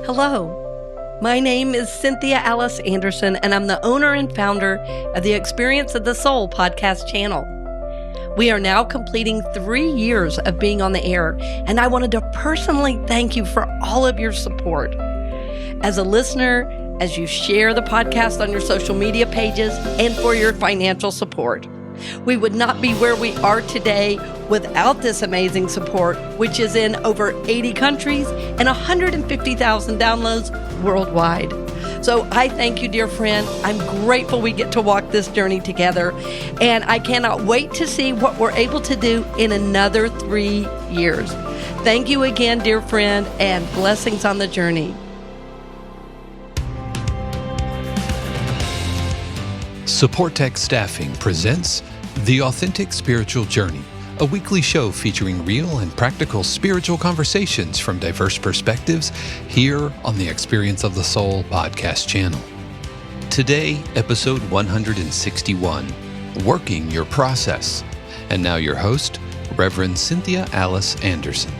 Hello, my name is Cynthiaaliceanderson, and I'm the owner and founder of the Experience of the Soul podcast channel. We are now completing 3 years of being on the air, and I wanted to personally thank you for all of your support. As a listener, as you share the podcast on your social media pages, and for your financial support. We would not be where we are today without this amazing support, which is in over 80 countries and 150,000 downloads worldwide. So I thank you, dear friend. I'm grateful we get to walk this journey together, and I cannot wait to see what we're able to do in another 3 years. Thank you again, dear friend, and blessings on the journey. Supportek Staffing presents The Authentic Spiritual Journey, a weekly show featuring real and practical spiritual conversations from diverse perspectives here on the Experience of the Soul podcast channel. Today, episode 161, Working Your Process. And now your host, Reverend Cynthiaaliceanderson.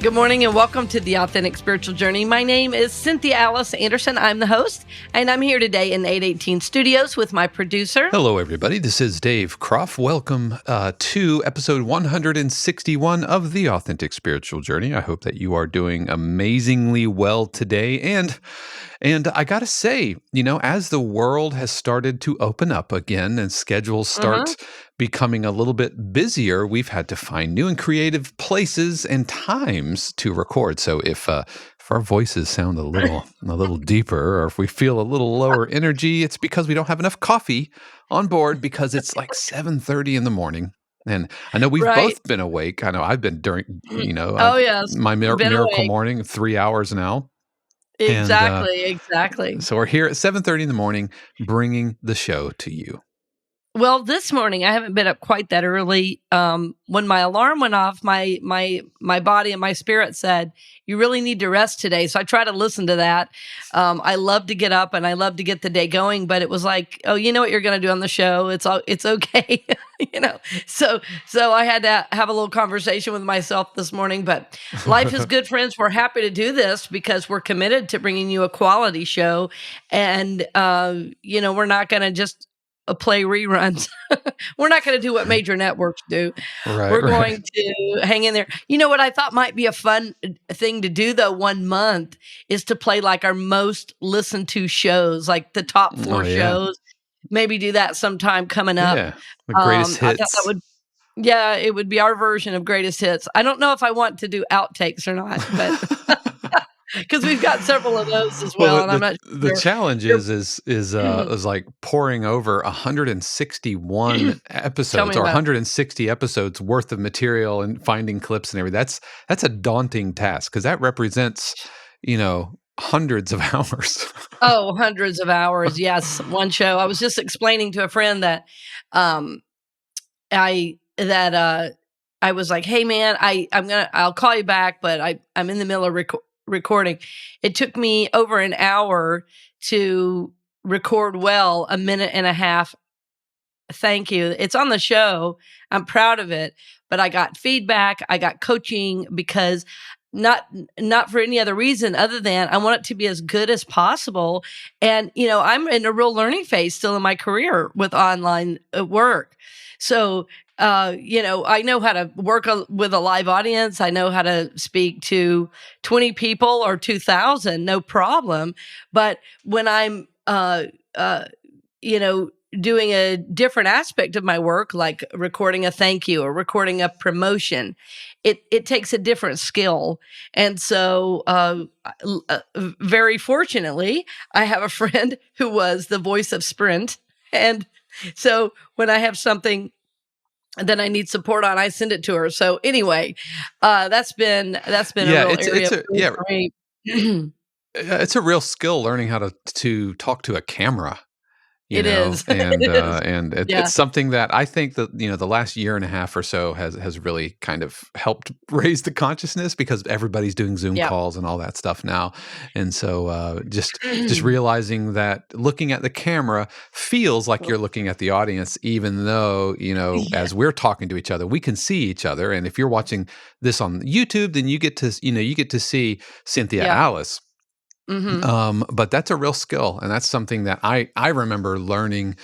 Good morning and welcome to the Authentic Spiritual Journey. My name is Cynthiaaliceanderson. I'm the host, and I'm here today in 818 Studios with my producer. Hello, everybody. This is Dave Croft. Welcome to episode 161 of the Authentic Spiritual Journey. I hope that you are doing amazingly well today. And I got to say, as the world has started to open up again and schedules start becoming a little bit busier, we've had to find new and creative places and times to record. So if our voices sound a little deeper, or if we feel a little lower energy, it's because we don't have enough coffee on board, because it's like 7:30 in the morning. And I know we've both been awake. I know I've been during, my miracle morning, 3 hours now. Exactly. So we're here at 7:30 in the morning, bringing the show to you. Well, this morning I haven't been up quite that early. When my alarm went off, my body and my spirit said, "You really need to rest today." So I try to listen to that. I love to get up and I love to get the day going, but it was like, oh, you know what you're going to do on the show? It's okay, So I had to have a little conversation with myself this morning. But life is good, friends. We're happy to do this because we're committed to bringing you a quality show, and we're not going to just play reruns. We're not going to do what major networks do. We're going to hang in there. You know what I thought might be a fun thing to do, though, 1 month is to play like our most listened to shows, like the top 4 shows. Maybe do that sometime coming up. Yeah, the greatest hits. I thought it would be our version of greatest hits. I don't know if I want to do outtakes or not, but because we've got several of those as well, and I'm not sure. The challenge is like poring over 161 episodes or 160 episodes worth of material and finding clips and everything. That's a daunting task, because that represents, hundreds of hours. Oh, hundreds of hours. Yes. One show. I was just explaining to a friend that I was like, "Hey man, I'll call you back, but I'm in the middle of recording." It took me over an hour to record well, 1.5 minutes. Thank you. It's on the show. I'm proud of it, but I got feedback. I got coaching, because not for any other reason other than I want it to be as good as possible. And, I'm in a real learning phase still in my career with online work. So, I know how to work with a live audience. I know how to speak to 20 people or 2,000, no problem. But when I'm, doing a different aspect of my work, like recording a thank you or recording a promotion, it takes a different skill. And so, very fortunately, I have a friend who was the voice of Sprint. And so when I have something that I need support on, I send it to her. So anyway, that's been a real area for me. It's a real skill, learning how to talk to a camera. It is. And it's something that I think that, the last year and a half or so has really kind of helped raise the consciousness, because everybody's doing Zoom calls and all that stuff now. And so just realizing that looking at the camera feels like you're looking at the audience, even though, as we're talking to each other, we can see each other. And if you're watching this on YouTube, then you get to see Cynthia Alice. But that's a real skill, and that's something that I remember learning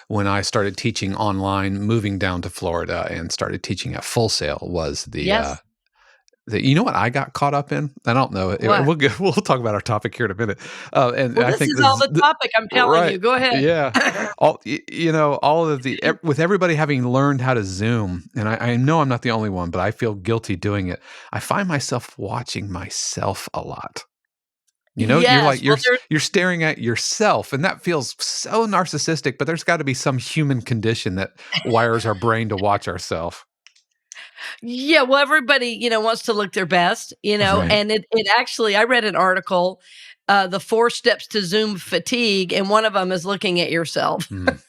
when I started teaching online, moving down to Florida and started teaching at Full Sail. Was Yes. you know what I got caught up in? I don't know. What? We'll talk about our topic here in a minute. And Well, I this think is all the topic, I'm telling right, you. Go ahead. yeah. All of with everybody having learned how to Zoom, and I know I'm not the only one, but I feel guilty doing it. I find myself watching myself a lot. You're Yes. like Well, you're staring at yourself, and that feels so narcissistic. But there's got to be some human condition that wires our brain to watch ourselves. yeah, well, everybody, wants to look their best, Right. and it actually, I read an article, the 4 steps to Zoom fatigue, and one of them is looking at yourself Mm.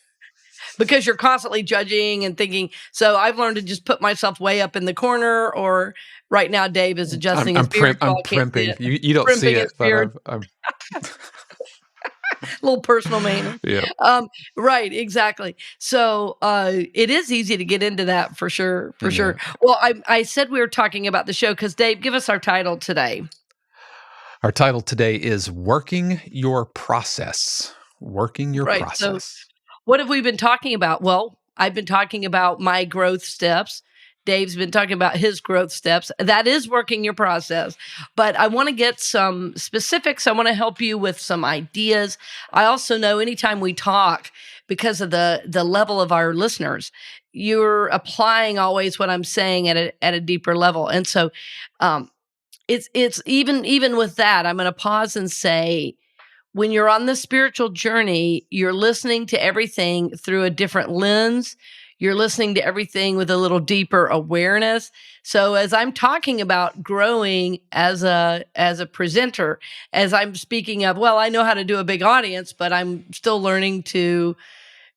because you're constantly judging and thinking. So I've learned to just put myself way up in the corner, or right now Dave is adjusting his beard, so I'm I can't see primping. it. You don't see Primping his it, but beard, I'm a little personal maintenance. yeah. Right, exactly. So it is easy to get into that for sure, for Yeah. sure. Well, I said we were talking about the show because Dave, give us our title today. Our title today is Working Your Process. Working Your Right. So Process. what have we been talking about? Well, I've been talking about my growth steps. Dave's been talking about his growth steps. That is working your process. But I want to get some specifics. I want to help you with some ideas. I also know anytime we talk, because of the level of our listeners, you're applying always what I'm saying at a deeper level. And so it's even with that, I'm going to pause and say, when you're on the spiritual journey, you're listening to everything through a different lens. You're listening to everything with a little deeper awareness. So as I'm talking about growing as a presenter, as I'm speaking of, well, I know how to do a big audience, but I'm still learning to,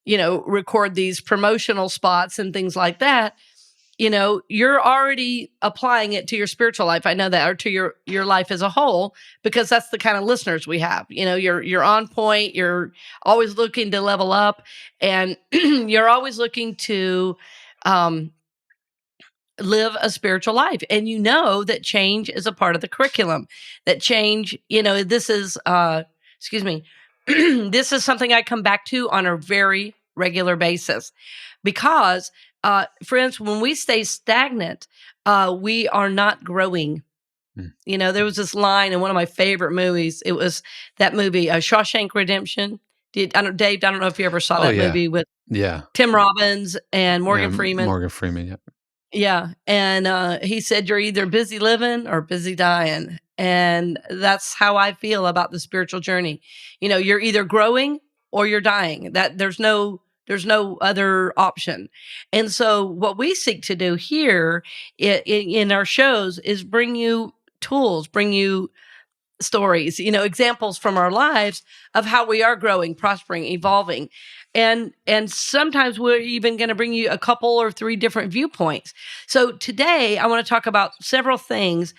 record these promotional spots and things like that. You're already applying it to your spiritual life. I know that, or to your life as a whole, because that's the kind of listeners we have. You're on point. You're always looking to level up, and you're always looking to um, live a spiritual life. And you know that change is a part of the curriculum. That change, this is, excuse me, this is something I come back to on a very regular basis. Because, friends, when we stay stagnant, we are not growing. Mm. There was this line in one of my favorite movies. It was that movie, Shawshank Redemption. Dave, I don't know if you ever saw Oh that yeah. movie with Yeah. Tim Robbins and Yeah. Morgan Freeman. Morgan Freeman. Yeah. Yeah, and he said, "You're either busy living or busy dying," and that's how I feel about the spiritual journey. You're either growing or you're dying. That there's no other option. And so, what we seek to do here in our shows is bring you tools, bring you stories, examples from our lives of how we are growing, prospering, evolving. And sometimes we're even going to bring you a couple or 3 different viewpoints. So today I want to talk about several things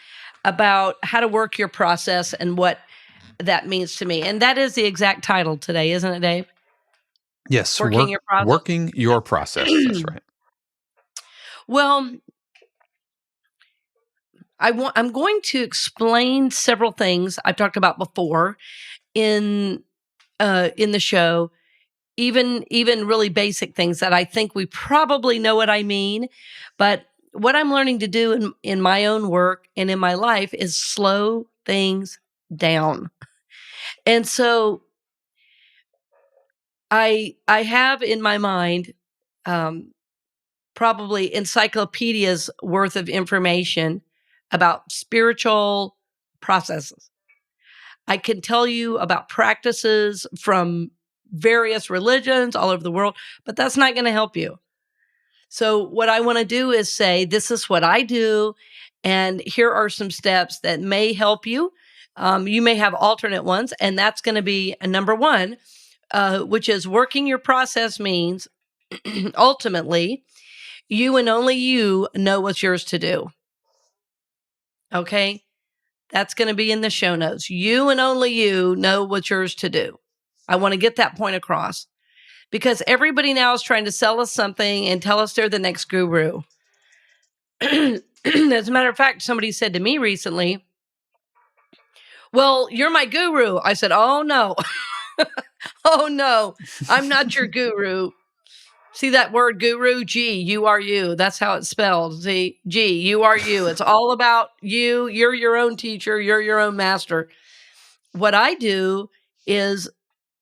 about how to work your process and what that means to me. And that is the exact title today, isn't it, Dave? Yes. Working your process. Working your process. That's right. Well, I'm going to explain several things I've talked about before in the show, even really basic things that I think we probably know what I mean. But what I'm learning to do in my own work and in my life is slow things down. And so I have in my mind probably encyclopedias worth of information about spiritual processes. I can tell you about practices from various religions all over the world, but that's not going to help you. So, what I want to do is say, this is what I do, and here are some steps that may help you. You may have alternate ones, and that's going to be a number one, which is working your process means ultimately you and only you know what's yours to do. Okay. That's going to be in the show notes. You and only you know what's yours to do. I want to get that point across because everybody now is trying to sell us something and tell us they're the next guru. As a matter of fact, somebody said to me recently, Well, you're my guru. I said, oh no. Oh no, I'm not your guru. See that word guru? G-U-R-U. That's how it's spelled. See, G-U-R-U. It's all about you. You're your own teacher. You're your own master. What I do is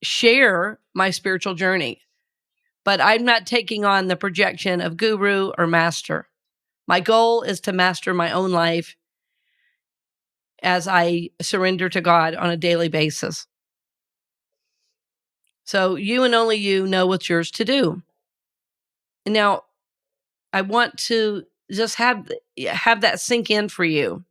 share my spiritual journey, but I'm not taking on the projection of guru or master. My goal is to master my own life as I surrender to God on a daily basis. So you and only you know what's yours to do. Now, I want to just have that sink in for you,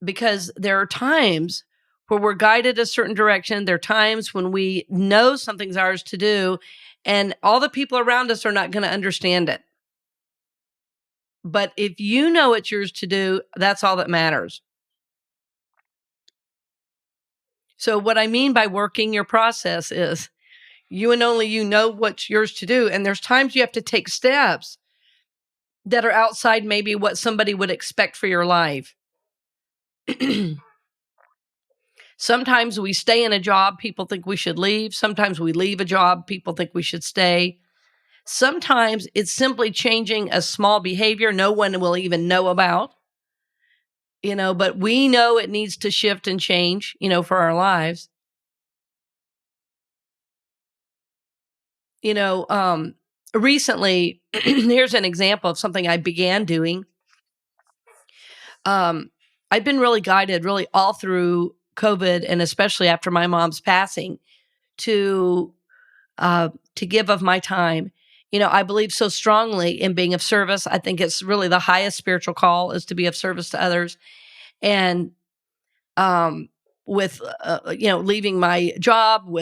because there are times where we're guided a certain direction. There are times when we know something's ours to do, and all the people around us are not going to understand it. But if you know it's yours to do, that's all that matters. So what I mean by working your process is you and only you know what's yours to do. And there's times you have to take steps that are outside maybe what somebody would expect for your life. Sometimes we stay in a job, people think we should leave. Sometimes we leave a job, people think we should stay. Sometimes it's simply changing a small behavior no one will even know about, but we know it needs to shift and change, for our lives. Recently, here's an example of something I began doing. I've been really guided, really all through COVID, and especially after my mom's passing, to give of my time. I believe so strongly in being of service. I think it's really the highest spiritual call is to be of service to others. And with leaving my job,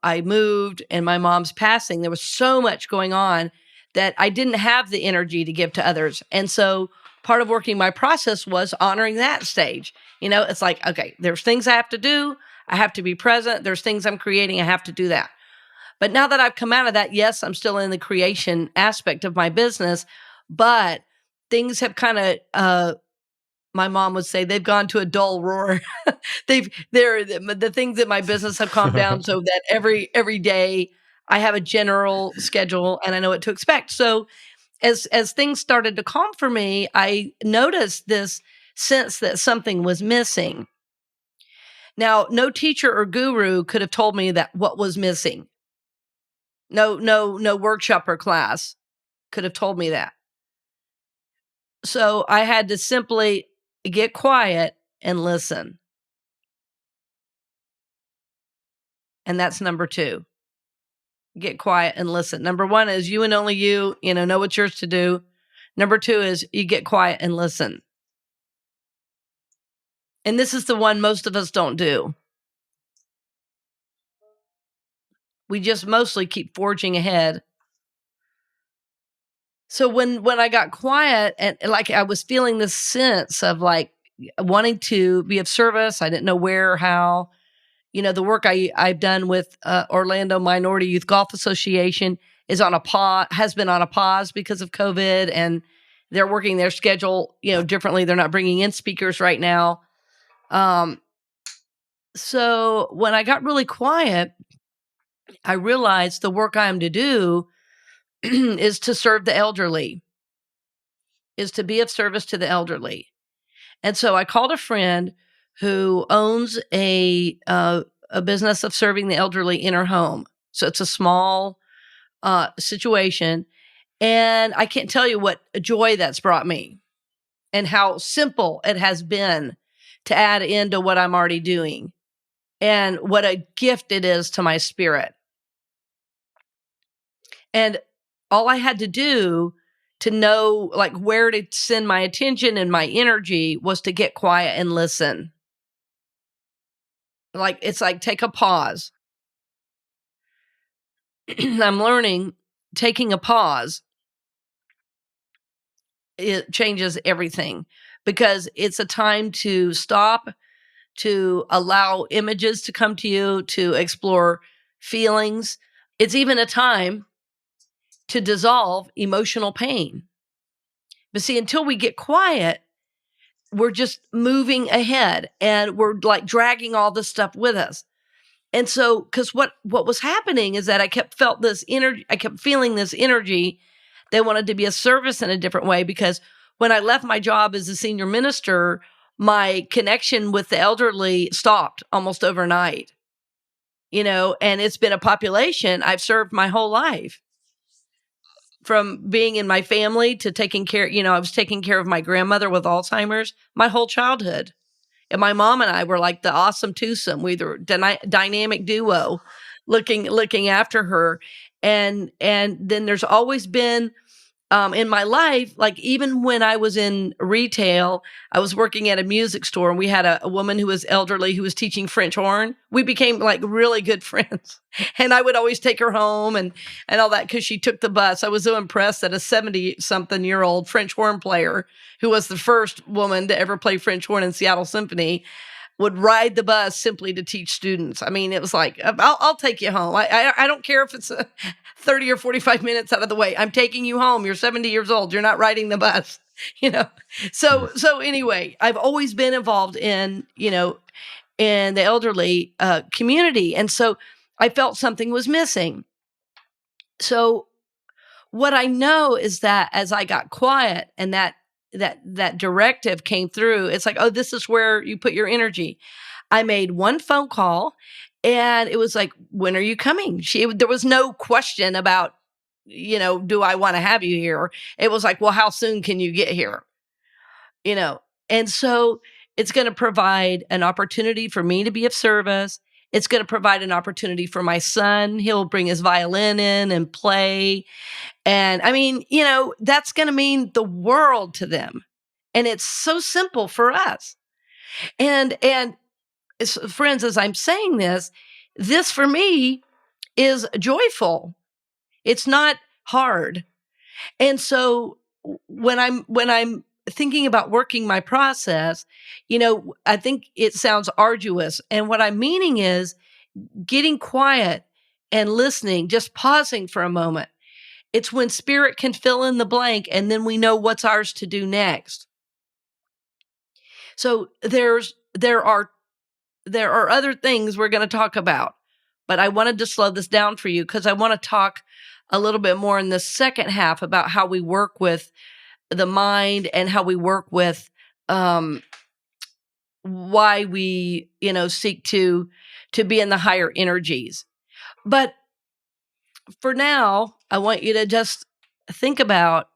I moved, and my mom's passing, there was so much going on that I didn't have the energy to give to others. And so part of working my process was honoring that stage. It's like, okay, there's things I have to do. I have to be present. There's things I'm creating. I have to do that. But now that I've come out of that, yes, I'm still in the creation aspect of my business, but things have kind of, my mom would say, they've gone to a dull roar. The things in my business have calmed down so that every day I have a general schedule and I know what to expect. So as things started to calm for me, I noticed this sense that something was missing. Now, no teacher or guru could have told me that what was missing. No workshop or class could have told me that. So I had to simply get quiet and listen. And that's number 2. Get quiet and listen. Number 1 is you and only you, know what's yours to do. Number 2 is you get quiet and listen. And this is the one most of us don't do. We just mostly keep forging ahead. So when I got quiet and like I was feeling this sense of like wanting to be of service, I didn't know where or how. The work I've done with Orlando Minority Youth Golf Association has been on a pause because of COVID, and they're working their schedule, differently. They're not bringing in speakers right now. So when I got really quiet, I realized the work I am to do is to serve the elderly, is to be of service to the elderly. And so I called a friend who owns a business of serving the elderly in her home. So it's a small situation. And I can't tell you what joy that's brought me and how simple it has been to add into what I'm already doing and what a gift it is to my spirit. And all I had to do to know like where to send my attention and my energy was to get quiet and listen. Like, it's like, take a pause. I'm learning taking a pause, it changes everything, because it's a time to stop, to allow images to come to you, to explore feelings. It's even a time to dissolve emotional pain. But see, until we get quiet, we're just moving ahead, and we're like dragging all this stuff with us. And so, because what was happening is that I kept feeling this energy. They wanted to be a service in a different way, because when I left my job as a senior minister, my connection with the elderly stopped almost overnight. And it's been a population I've served my whole life, from being in my family to taking care. I was taking care of my grandmother with Alzheimer's my whole childhood. And my mom and I were like the awesome twosome. We were dynamic duo, looking after her. And then there's always been in my life, like even when I was in retail, I was working at a music store, and we had a woman who was elderly who was teaching French horn. We became like really good friends, and I would always take her home and all that, because she took the bus. I was so impressed that a 70-something-year-old French horn player, who was the first woman to ever play French horn in Seattle Symphony, would ride the bus simply to teach students. I mean, it was like, I'll take you home. I don't care if it's 30 or 45 minutes out of the way. I'm taking you home. You're 70 years old. You're not riding the bus, So anyway, I've always been involved in the elderly community. And so I felt something was missing. So what I know is that as I got quiet, and that directive came through, it's like, oh, this is where you put your energy. I made one phone call, and it was like, when are you coming? There was no question about, do I want to have you here? It was like, well, how soon can you get here? And so it's going to provide an opportunity for me to be of service. It's going to provide an opportunity for my son. He'll bring his violin in and play. And I mean, that's going to mean the world to them. And it's so simple for us. And friends, as I'm saying this for me is joyful. It's not hard. And so when I'm thinking about working my process, I think it sounds arduous. And what I'm meaning is getting quiet and listening, just pausing for a moment. It's when spirit can fill in the blank, and then we know what's ours to do next. So there are other things we're going to talk about, but I wanted to slow this down for you, because I want to talk a little bit more in the second half about how we work with the mind, and how we work with why we seek to be in the higher energies. But for now, I want you to just think about,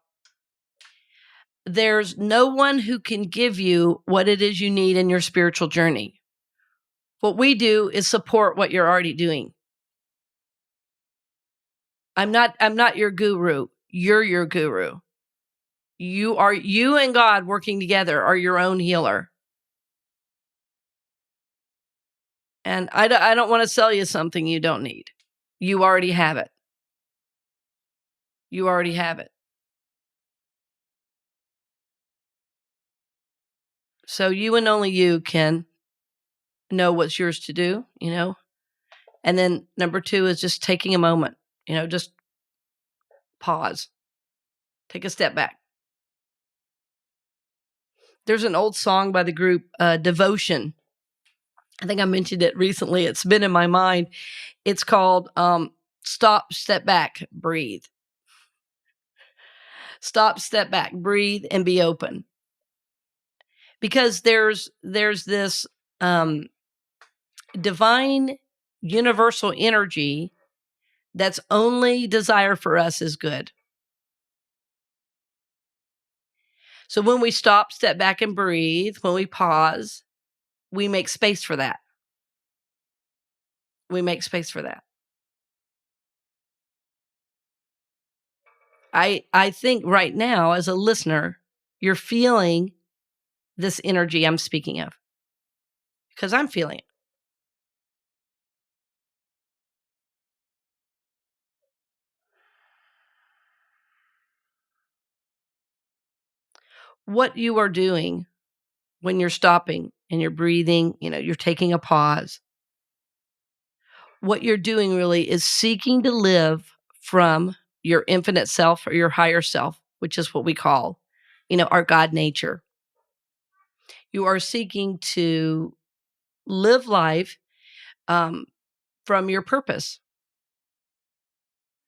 there's no one who can give you what it is you need in your spiritual journey. What we do is support what you're already doing. I'm not your guru. You're your guru. You and God working together are your own healer. And I don't want to sell you something you don't need. You already have it. You already have it. So you and only you can know what's yours to do, And then number 2 is just taking a moment, just pause. Take a step back. There's an old song by the group Devotion. I think I mentioned it recently. It's been in my mind. It's called Stop, Step Back, Breathe. Stop, step back, breathe, and be open. Because there's this divine universal energy that's only desire for us is good. So when we stop, step back, and breathe, when we pause, we make space for that. We make space for that. I think right now, as a listener, you're feeling this energy I'm speaking of, because I'm feeling it. What you are doing when you're stopping and you're breathing, you're taking a pause. What you're doing really is seeking to live from your infinite self, or your higher self, which is what we call, our God nature. You are seeking to live life from your purpose.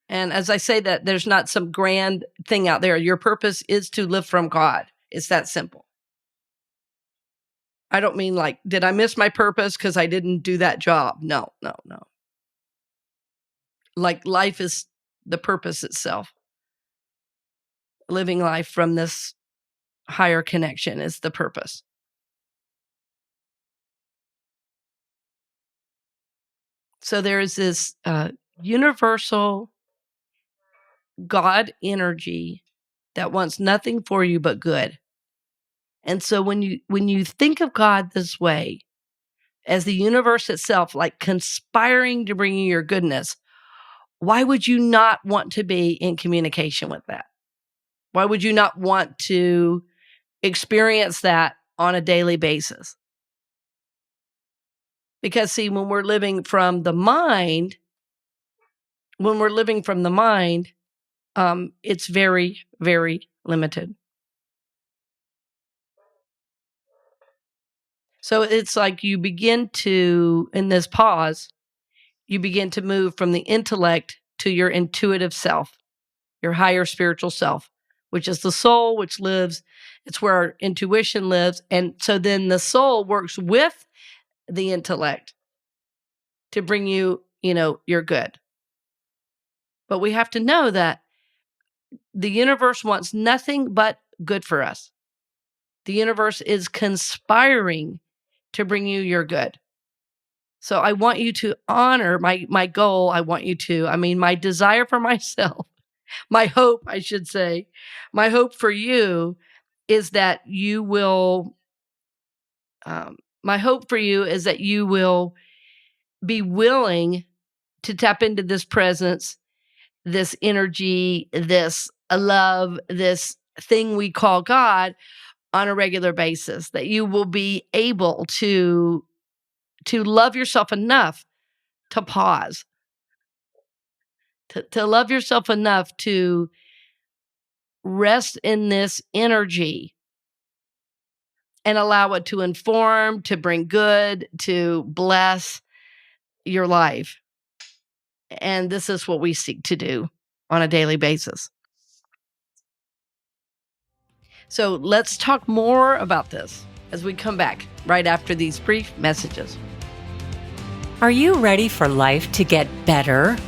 And as I say that, there's not some grand thing out there. Your purpose is to live from God. It's that simple. I don't mean like, did I miss my purpose because I didn't do that job? No. Like life is the purpose itself. Living life from this higher connection is the purpose. So there is this universal God energy that wants nothing for you but good. And so when you think of God this way, as the universe itself, like conspiring to bring you your goodness, why would you not want to be in communication with that? Why would you not want to experience that on a daily basis? Because see, when we're living from the mind, it's very, very limited. So it's like you begin to, in this pause, you begin to move from the intellect to your intuitive self, your higher spiritual self, which is the soul, which lives, it's where our intuition lives. And so then the soul works with the intellect to bring you, your good. But we have to know that the universe wants nothing but good for us. The universe is conspiring to bring you your good. So I want you to honor my goal. My desire for myself, my hope, I should say, my hope for you is that you will, be willing to tap into this presence, this energy, this love, this thing we call God on a regular basis, that you will be able to love yourself enough to pause, to love yourself enough to rest in this energy and allow it to inform, to bring good, to bless your life. And this is what we seek to do on a daily basis. So let's talk more about this as we come back right after these brief messages. Are you ready for life to get better,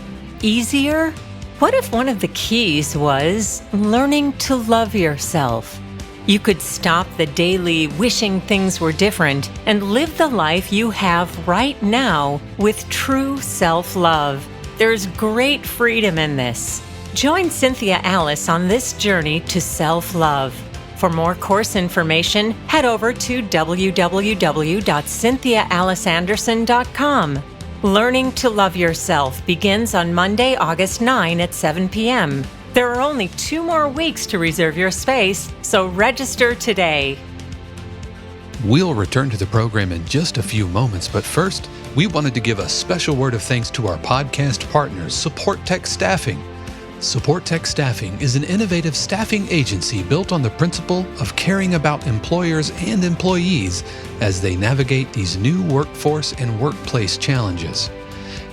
easier? What if one of the keys was learning to love yourself? You could stop the daily wishing things were different and live the life you have right now with true self-love. There's great freedom in this. Join Cynthia Alice on this journey to self-love. For more course information, head over to www.cynthiaaliceanderson.com. Learning to Love Yourself begins on Monday, August 9 at 7 p.m. There are only 2 more weeks to reserve your space, so register today. We'll return to the program in just a few moments, but first, we wanted to give a special word of thanks to our podcast partners, Supportek Staffing. Supportek Staffing is an innovative staffing agency built on the principle of caring about employers and employees as they navigate these new workforce and workplace challenges.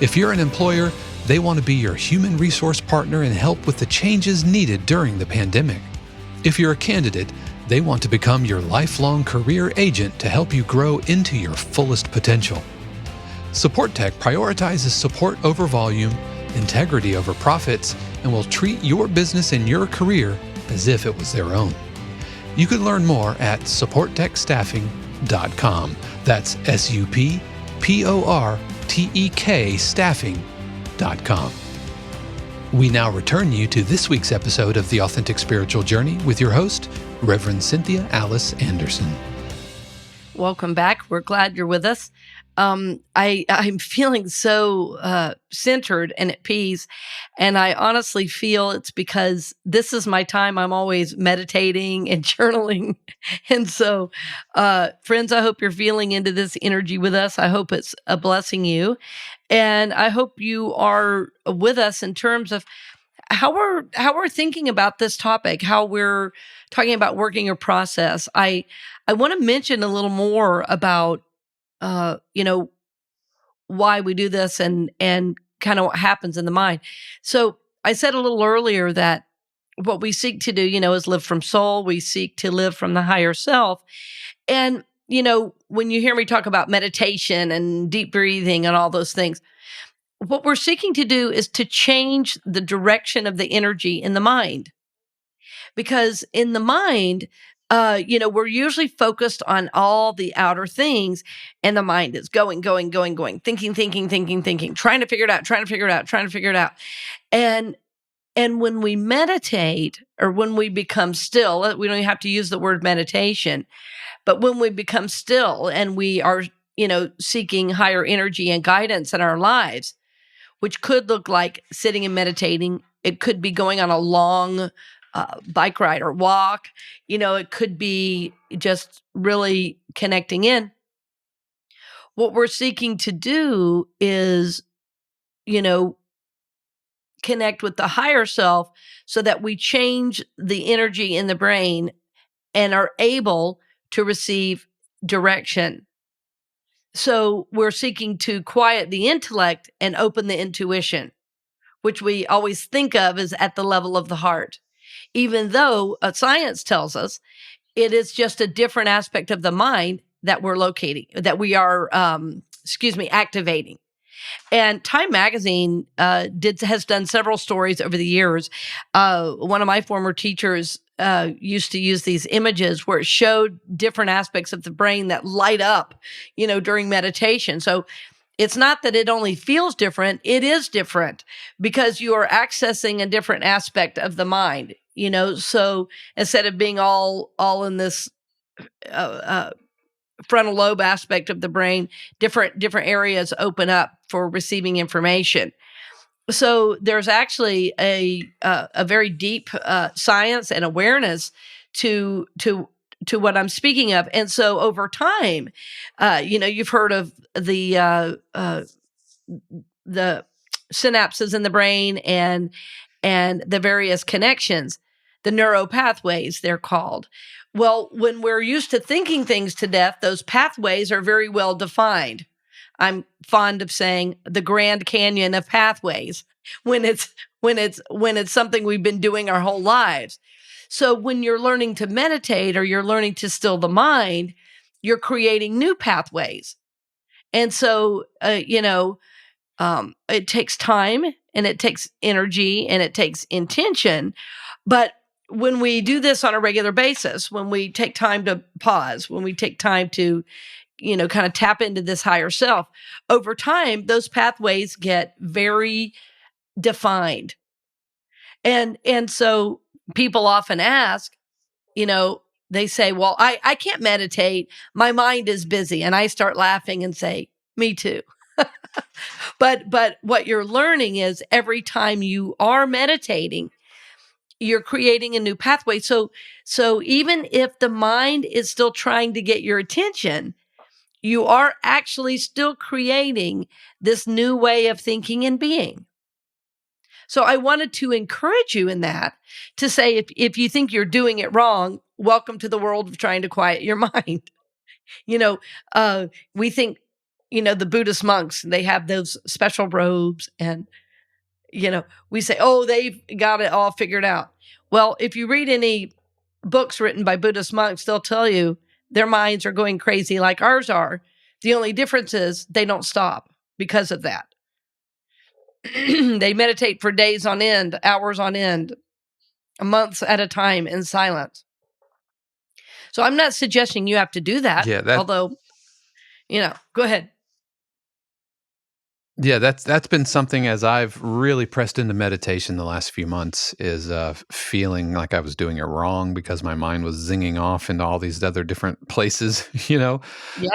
If you're an employer, they want to be your human resource partner and help with the changes needed during the pandemic. If you're a candidate, they want to become your lifelong career agent to help you grow into your fullest potential. Supportek prioritizes support over volume, integrity over profits, and will treat your business and your career as if it was their own. You can learn more at supportekstaffing.com. That's SUPPORTEK staffing.com. We now return you to this week's episode of The Authentic Spiritual Journey with your host, Reverend Cynthia Alice Anderson. Welcome back. We're glad you're with us. I'm feeling so centered and at peace. And I honestly feel it's because this is my time. I'm always meditating and journaling. And so, friends, I hope you're feeling into this energy with us. I hope it's blessing you. And I hope you are with us in terms of how we're thinking about this topic, how we're talking about working your process, I want to mention a little more about why we do this and kind of what happens in the mind. So I said a little earlier that what we seek to do, is live from soul. We seek to live from the higher self. And, when you hear me talk about meditation and deep breathing and all those things, what we're seeking to do is to change the direction of the energy in the mind. Because in the mind, we're usually focused on all the outer things, and the mind is going, thinking, trying to figure it out. And when we meditate, or when we become still, we don't even have to use the word meditation, but when we become still and we are, seeking higher energy and guidance in our lives, which could look like sitting and meditating. It could be going on a long bike ride or walk. It could be just really connecting in. What we're seeking to do is, connect with the higher self so that we change the energy in the brain and are able to receive direction. So we're seeking to quiet the intellect and open the intuition, which we always think of as at the level of the heart, even though science tells us it is just a different aspect of the mind that we're we are, activating. And Time Magazine has done several stories over the years. One of my former teachers used to use these images where it showed different aspects of the brain that light up, during meditation. So it's not that it only feels different, it is different because you are accessing a different aspect of the mind, so instead of being all in this frontal lobe aspect of the brain, different areas open up for receiving information. So there's actually a very deep science and awareness to what I'm speaking of. And so over time, you've heard of the synapses in the brain and the various connections, the neural pathways, they're called. Well, when we're used to thinking things to death, those pathways are very well defined. I'm fond of saying the Grand Canyon of pathways when it's something we've been doing our whole lives. So when you're learning to meditate or you're learning to still the mind, you're creating new pathways. And so, it takes time and it takes energy and it takes intention. But when we do this on a regular basis, when we take time to pause, when we take time to, kind of tap into this higher self, over time, those pathways get very defined. And so people often ask, they say, well, I can't meditate. My mind is busy. And I start laughing and say, me too. But what you're learning is every time you are meditating, you're creating a new pathway. So even if the mind is still trying to get your attention, you are actually still creating this new way of thinking and being. So I wanted to encourage you in that, to say, if you think you're doing it wrong, welcome to the world of trying to quiet your mind. We think, the Buddhist monks, they have those special robes and, we say, oh, they've got it all figured out. Well, if you read any books written by Buddhist monks, they'll tell you their minds are going crazy like ours are. The only difference is they don't stop because of that. They meditate for days on end, hours on end, months at a time in silence. So I'm not suggesting you have to do that. Yeah, although, go ahead. Yeah, that's been something as I've really pressed into meditation the last few months, is feeling like I was doing it wrong because my mind was zinging off into all these other different places, Yeah.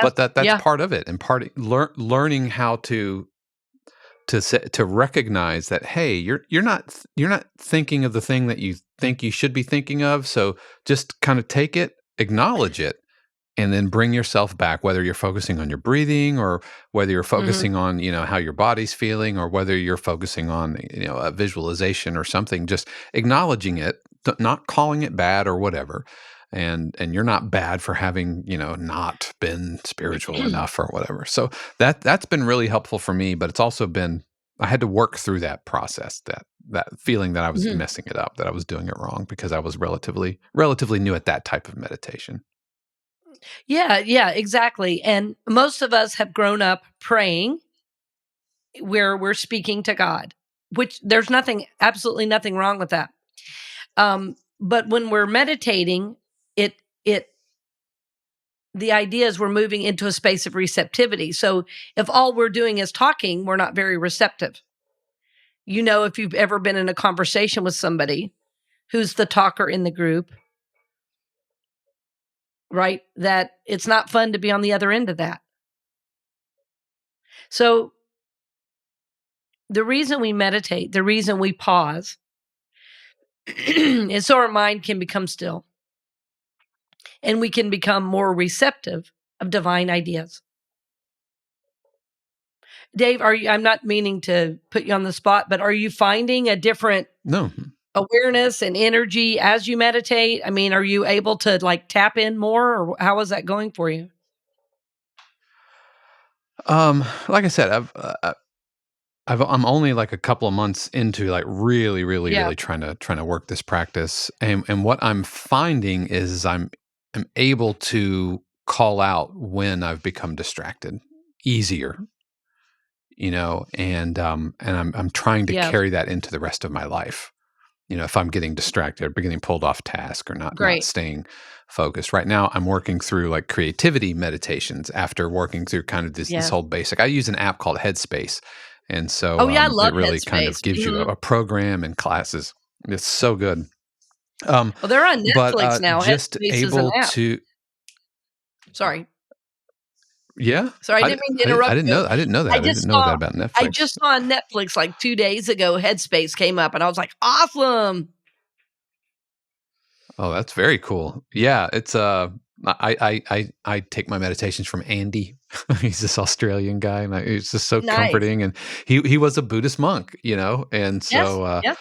But that's part of it, and learning how to recognize that, hey, you're not thinking of the thing that you think you should be thinking of. So just kind of take it, acknowledge it, and then bring yourself back, whether you're focusing on your breathing or whether you're focusing on, how your body's feeling, or whether you're focusing on, a visualization or something, just acknowledging it, not calling it bad or whatever. And you're not bad for having, not been spiritual enough or whatever. So that's been really helpful for me, but it's also been, I had to work through that process, that feeling that I was messing it up, that I was doing it wrong, because I was relatively new at that type of meditation. Yeah, exactly. And most of us have grown up praying where we're speaking to God, which there's absolutely nothing wrong with that. But when we're meditating, the idea is we're moving into a space of receptivity. So if all we're doing is talking, we're not very receptive. If you've ever been in a conversation with somebody who's the talker in the group, right? That it's not fun to be on the other end of that. So the reason we meditate, the reason we pause is so our mind can become still and we can become more receptive of divine ideas. Dave, I'm not meaning to put you on the spot, but are you finding a different No. awareness and energy as you meditate? I mean, are you able to tap in more, or how is that going for you? Like I said, I'm only like a couple of months into really trying to work this practice, and what I'm finding is I'm able to call out when I've become distracted easier, and I'm trying to Yes. carry that into the rest of my life. If I'm getting distracted or getting pulled off task or not Great. staying focused. Right now, I'm working through like creativity meditations after working through kind of this whole basic. I use an app called Headspace, and so I love it really kind of Headspace. gives you a program and classes. It's so good. Well, they're on But Netflix now. just Headspace is an able app. to, Sorry, yeah. I didn't mean to interrupt I didn't you. know. I didn't know that. I didn't know that about Netflix. I just saw on Netflix like 2 days ago. Headspace came up, and I was like, awesome. Oh, that's very cool. Yeah, it's I take my meditations from Andy. He's this Australian guy, and it's just so Nice. comforting. And he was a Buddhist monk, and so Yes.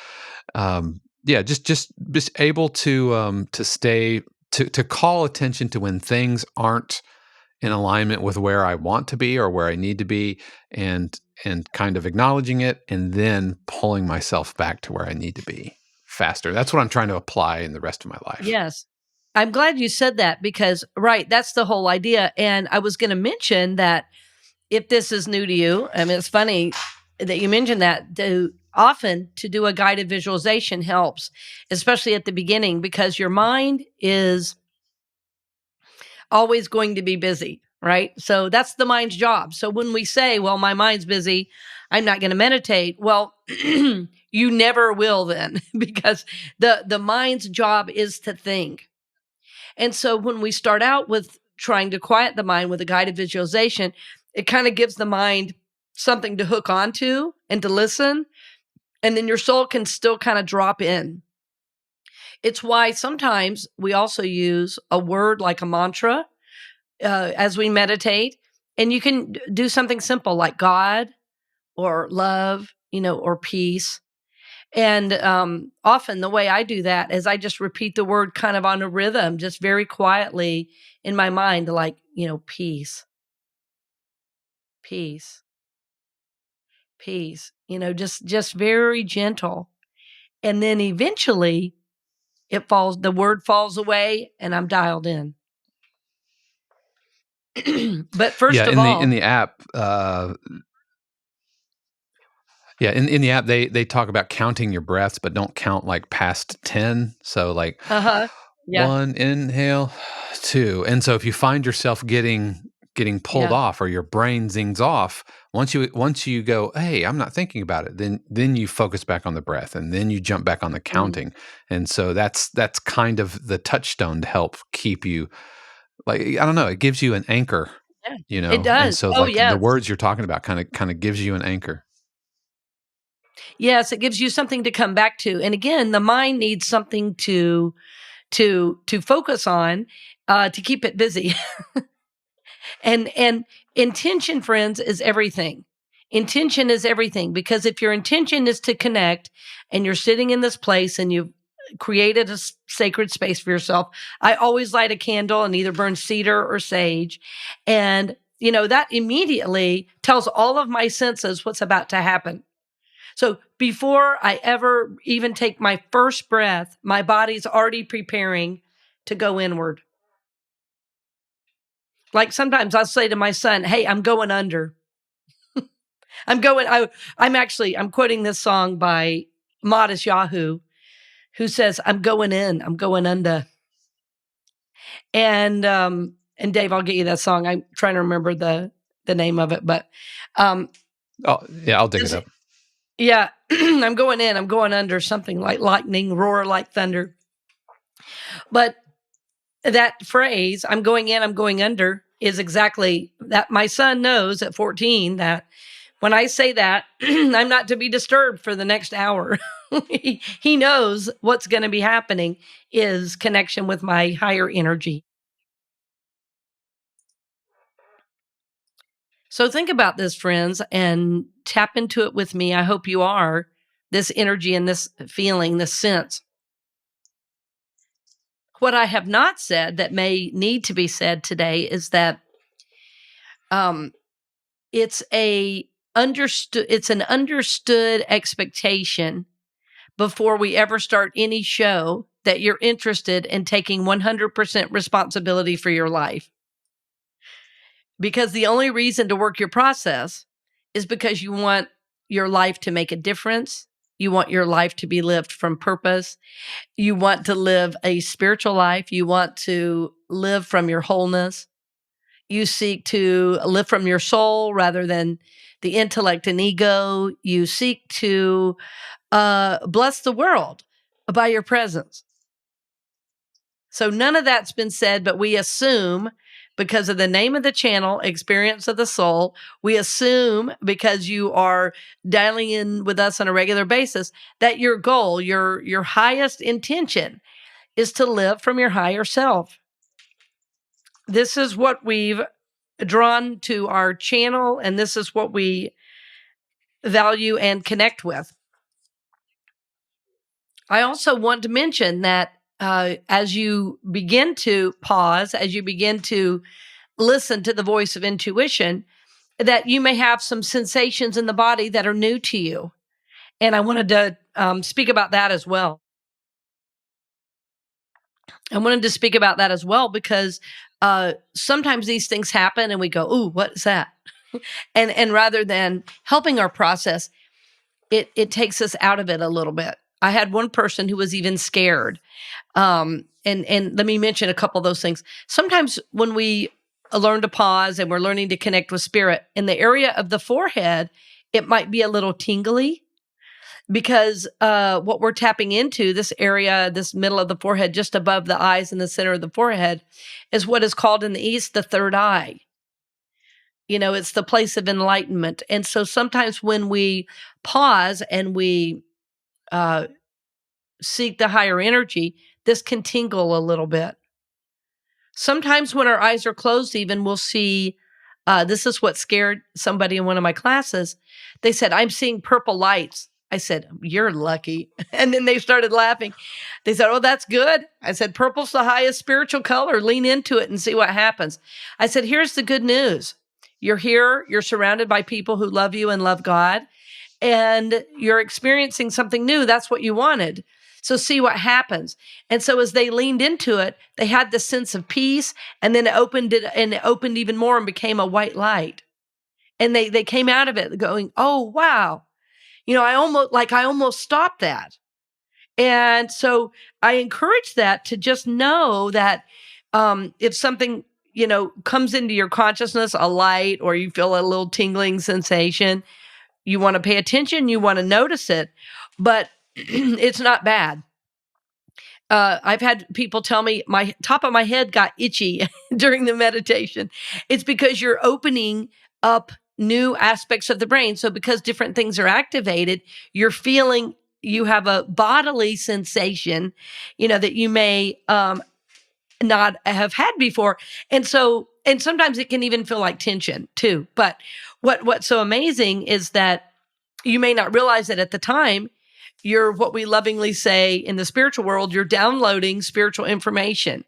yeah, just able to stay to call attention to when things aren't in alignment with where I want to be or where I need to be, and kind of acknowledging it, and then pulling myself back to where I need to be faster. That's what I'm trying to apply in the rest of my life. Yes. I'm glad you said that because, right, that's the whole idea. And I was going to mention that if this is new to you, I mean, it's funny that you mentioned that. Often to do a guided visualization helps, especially at the beginning, because your mind is always going to be busy, right? So that's the mind's job. So when we say, well, my mind's busy, I'm not going to meditate. Well, you never will then, because the mind's job is to think. And so when we start out with trying to quiet the mind with a guided visualization, it kind of gives the mind something to hook onto and to listen. And then your soul can still kind of drop in. It's why sometimes we also use a word like a mantra as we meditate. And you can do something simple like God or love, or peace. And often the way I do that is I just repeat the word kind of on a rhythm, just very quietly in my mind, like, peace, peace, peace, just very gentle. And then eventually the word falls away and I'm dialed in. But first of all, in the app, in the app, they talk about counting your breaths, but don't count like past 10. So like yeah, 1 inhale, 2. And so if you find yourself getting pulled off, or your brain zings off, once you go, hey, I'm not thinking about it, then you focus back on the breath, and then you jump back on the counting. And so that's kind of the touchstone to help keep you, like, I don't know, it gives you an anchor, it does. And so the words you're talking about kind of gives you an anchor. Yes, it gives you something to come back to. And again, the mind needs something to focus on. to keep it busy. And intention, friends, is everything. Intention is everything, because if your intention is to connect and you're sitting in this place and you've created a sacred space for yourself, I always light a candle and either burn cedar or sage. And, that immediately tells all of my senses what's about to happen. So before I ever even take my first breath, my body's already preparing to go inward. Like sometimes I'll say to my son, hey, I'm going under. I'm quoting this song by Modest Yahoo, who says, I'm going in, I'm going under. And Dave, I'll get you that song. I'm trying to remember the name of it, but I'll dig it up. Yeah, I'm going in, I'm going under, something like lightning, roar like thunder. But that phrase, I'm going in, I'm going under, is exactly that. My son knows at 14 that when I say that, I'm not to be disturbed for the next hour. He knows what's going to be happening is connection with my higher energy. So think about this, friends, and tap into it with me. I hope you are. This energy and this feeling, this sense. What I have not said that may need to be said today is that it's an understood expectation before we ever start any show that you're interested in taking 100% responsibility for your life. Because the only reason to work your process is because you want your life to make a difference. You want your life to be lived from purpose. You want to live a spiritual life. You want to live from your wholeness. You seek to live from your soul rather than the intellect and ego. You seek to bless the world by your presence. So none of that's been said, but we assume, because of the name of the channel, Experience of the Soul, we assume because you are dialing in with us on a regular basis that your goal, your highest intention is to live from your higher self. This is what we've drawn to our channel, and this is what we value and connect with. I also want to mention that as you begin to pause, as you begin to listen to the voice of intuition, that you may have some sensations in the body that are new to you. And I wanted to speak about that as well. Because sometimes these things happen and we go, ooh, what is that? And rather than helping our process, it takes us out of it a little bit. I had one person who was even scared. And let me mention a couple of those things. Sometimes when we learn to pause and we're learning to connect with spirit, in the area of the forehead, it might be a little tingly because what we're tapping into, this area, this middle of the forehead, just above the eyes in the center of the forehead, is what is called in the East the third eye. It's the place of enlightenment. And so sometimes when we pause and we seek the higher energy, this can tingle a little bit. Sometimes when our eyes are closed, even we'll see, this is what scared somebody in one of my classes. They said, I'm seeing purple lights. I said, you're lucky. And then they started laughing. They said, oh, that's good. I said, purple's the highest spiritual color. Lean into it and see what happens. I said, here's the good news. You're here. You're surrounded by people who love you and love God. And you're experiencing something new. That's what you wanted. So see what happens. And so as they leaned into it, they had this sense of peace, and then it opened even more and became a white light. And they came out of it going, oh, wow. I almost stopped that. And so I encourage that to just know that if something, comes into your consciousness, a light, or you feel a little tingling sensation, you want to pay attention, you want to notice it, but it's not bad. I've had people tell me my top of my head got itchy during the meditation. It's because you're opening up new aspects of the brain. So because different things are activated, you're feeling, you have a bodily sensation, that you may not have had before. And sometimes it can even feel like tension too. But what's so amazing is that you may not realize that at the time, you're what we lovingly say in the spiritual world, you're downloading spiritual information.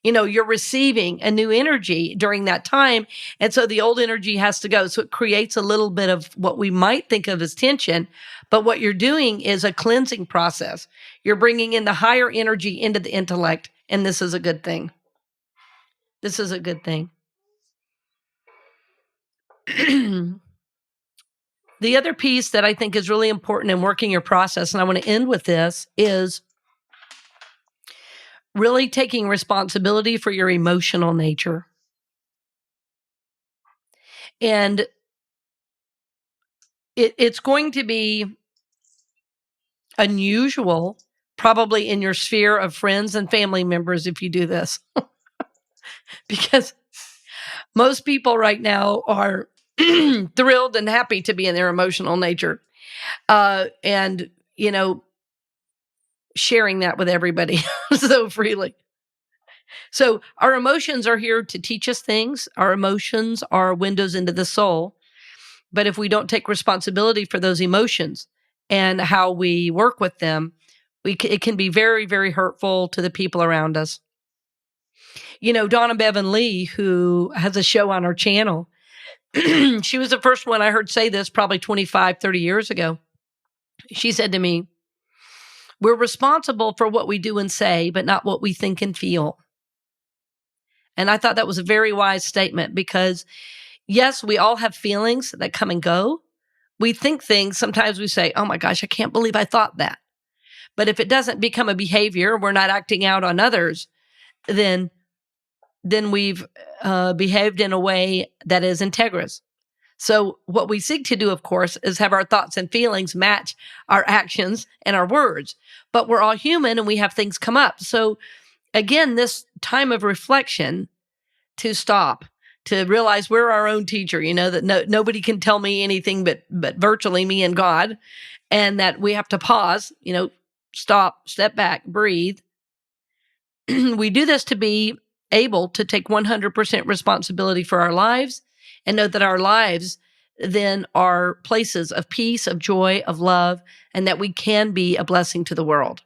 You're receiving a new energy during that time. And so the old energy has to go. So it creates a little bit of what we might think of as tension. But what you're doing is a cleansing process. You're bringing in the higher energy into the intellect. And this is a good thing. This is a good thing. The other piece that I think is really important in working your process, and I want to end with this, is really taking responsibility for your emotional nature. And it's going to be unusual, probably in your sphere of friends and family members, if you do this. Because most people right now are thrilled and happy to be in their emotional nature. And, sharing that with everybody so freely. So our emotions are here to teach us things. Our emotions are windows into the soul. But if we don't take responsibility for those emotions and how we work with them, it can be very, very hurtful to the people around us. Donna Bevan Lee, who has a show on our channel, she was the first one I heard say this probably 25, 30 years ago. She said to me, "We're responsible for what we do and say, but not what we think and feel." And I thought that was a very wise statement because, yes, we all have feelings that come and go. We think things, sometimes we say, "Oh my gosh, I can't believe I thought that." But if it doesn't become a behavior, we're not acting out on others, then we've behaved in a way that is integrous. So what we seek to do, of course, is have our thoughts and feelings match our actions and our words. But we're all human and we have things come up. So again, this time of reflection, to stop, to realize we're our own teacher, that nobody can tell me anything but virtually me and God, and that we have to pause, stop, step back, breathe. We do this to be able to take 100% responsibility for our lives and know that our lives then are places of peace, of joy, of love, and that we can be a blessing to the world.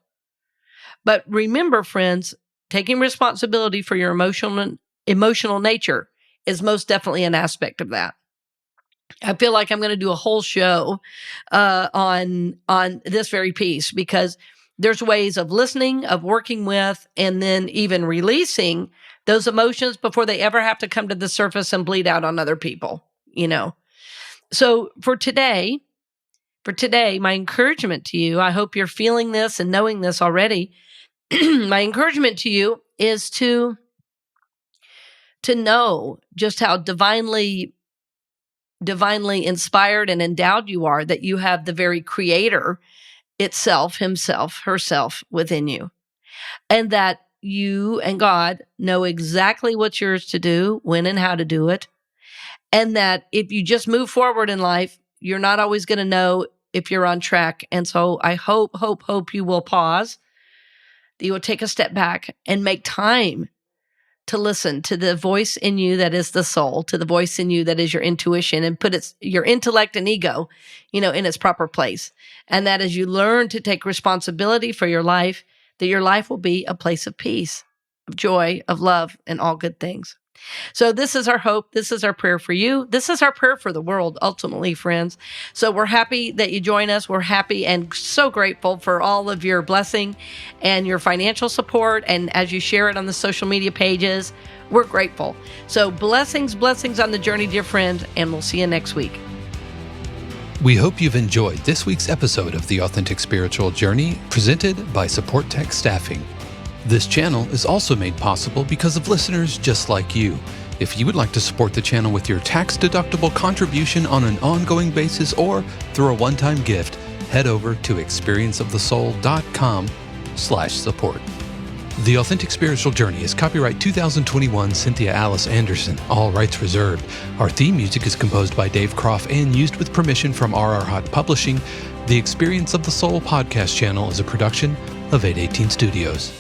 But remember, friends, taking responsibility for your emotional nature is most definitely an aspect of that. I feel like I'm going to do a whole show on this very piece, because there's ways of listening, of working with, and then even releasing those emotions before they ever have to come to the surface and bleed out on other people, So for today, my encouragement to you, I hope you're feeling this and knowing this already. My encouragement to you is to know just how divinely inspired and endowed you are, that you have the very Creator itself, himself, herself within you. And that you and God know exactly what's yours to do, when and how to do it. And that if you just move forward in life, you're not always going to know if you're on track. And so I hope you will pause, that you will take a step back and make time to listen to the voice in you that is the soul, to the voice in you that is your intuition, and put your intellect and ego, in its proper place. And that as you learn to take responsibility for your life, that your life will be a place of peace, of joy, of love, and all good things. So this is our hope. This is our prayer for you. This is our prayer for the world, ultimately, friends. So we're happy that you join us. We're happy and so grateful for all of your blessing and your financial support. And as you share it on the social media pages, we're grateful. So blessings on the journey, dear friend, and we'll see you next week. We hope you've enjoyed this week's episode of The Authentic Spiritual Journey, presented by Supportek Staffing. This channel is also made possible because of listeners just like you. If you would like to support the channel with your tax-deductible contribution on an ongoing basis or through a one-time gift, head over to experienceofthesoul.com/support. The Authentic Spiritual Journey is copyright 2021 CynthiaAliceanderson, all rights reserved. Our theme music is composed by Dave Croft and used with permission from RR Hot Publishing. The Experience of the Soul podcast channel is a production of 818 Studios.